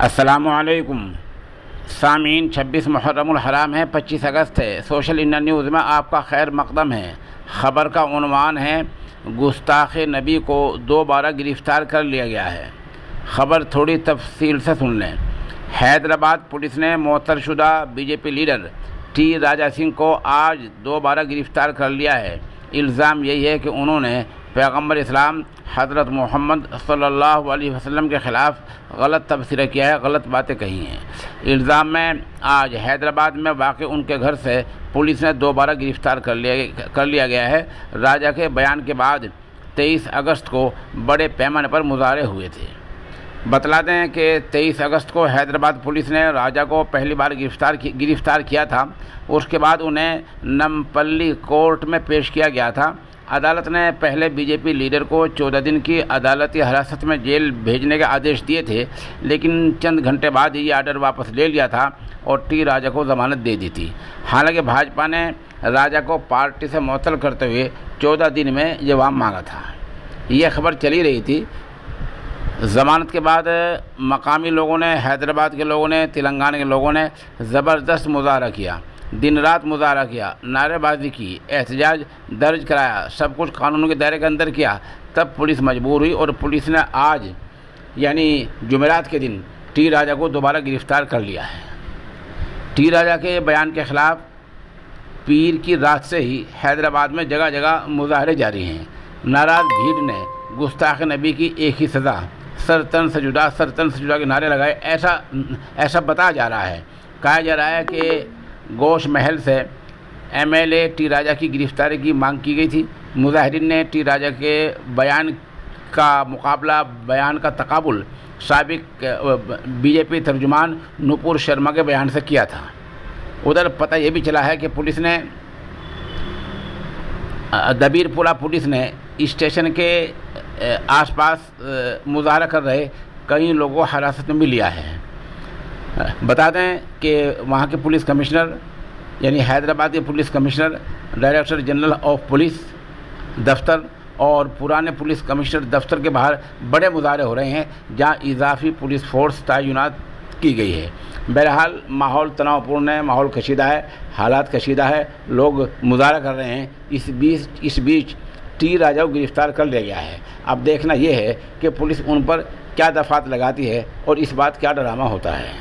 अस्सलामुअलैकुम सामीन। 26 मुहर्रमुल हराम है, 25 अगस्त है। सोशल इंडिया न्यूज़ में आपका खैर मकदम है। ख़बर का उन्वान है, गुस्ताख़ नबी को दोबारा गिरफ़्तार कर लिया गया है। ख़बर थोड़ी तफसील से सुन लें। हैदराबाद पुलिस ने मुअत्तलशुदा BJP leader T Raja Singh को आज दोबारा गिरफ़्तार कर लिया है। इल्ज़ाम यही है कि उन्होंने पैगम्बर इस्लाम हज़रत मोहम्मद सल्लल्लाहु अलैहि वसल्लम के ख़िलाफ़ गलत तबसरा किया है, गलत बातें कही हैं। इल्ज़ाम में आज हैदराबाद में वाक़ई उनके घर से पुलिस ने दोबारा गिरफ़्तार कर लिया गया है। राजा के बयान के बाद 23 अगस्त को बड़े पैमाने पर मुजाहरे हुए थे। बतला दें कि 23 अगस्त को हैदराबाद पुलिस ने राजा को पहली बार गिरफ़्तार किया था। उसके बाद उन्हें नमपल्ली कोर्ट में पेश किया गया था। अदालत ने पहले बीजेपी लीडर को 14 दिन की अदालती हिरासत में जेल भेजने के आदेश दिए थे, लेकिन चंद घंटे बाद ये आर्डर वापस ले लिया था और टी राजा को ज़मानत दे दी थी। हालांकि भाजपा ने राजा को पार्टी से मुअत्तल करते हुए 14 दिन में जवाब मांगा था। यह खबर चली रही थी। ज़मानत के बाद मकामी लोगों ने, हैदराबाद के लोगों ने, तेलंगाना के लोगों ने ज़बरदस्त मुजाहरा किया, दिन रात मुजाहरा किया, नारेबाजी की, एहतजाज दर्ज कराया, सब कुछ कानून के दायरे के अंदर किया। तब पुलिस मजबूर हुई और पुलिस ने आज यानी जुमेरात के दिन टी राजा को दोबारा गिरफ़्तार कर लिया है। टी राजा के बयान के ख़िलाफ़ पीर की रात से ही हैदराबाद में जगह जगह मुजाहरे जारी हैं। नाराज़ भीड़ ने गुस्ताख़ नबी की एक ही सज़ा, सर तन से जुदा के नारे लगाए। ऐसा बताया जा रहा है, कहा जा रहा है कि गोश महल से एमएलए टी राजा की गिरफ़्तारी की मांग की गई थी। मुजाहिरीन ने टी राजा के बयान का मुकाबला, बयान का तकाबुल साबिक बीजेपी तर्जुमान नुपुर शर्मा के बयान से किया था। उधर पता ये भी चला है कि पुलिस ने, दबीरपुरा पुलिस ने स्टेशन के आसपास मुजाहरा कर रहे कई लोगों को हिरासत में भी लिया है। बता दें कि वहाँ के पुलिस कमिश्नर यानी हैदराबाद के police commissioner, director general of police दफ्तर और पुराने पुलिस कमिश्नर दफ्तर के बाहर बड़े मुजाहरे हो रहे हैं, जहाँ इजाफी पुलिस फोर्स तैनात की गई है। बहरहाल माहौल तनावपूर्ण है, माहौल कशीदा है, हालात कशीदा है, लोग मुजाहरा कर रहे हैं। इस बीच टी राजा को गिरफ़्तार कर लिया गया है। अब देखना यह है कि पुलिस उन पर क्या दफ़ात लगाती है और इस बात क्या ड्रामा होता है।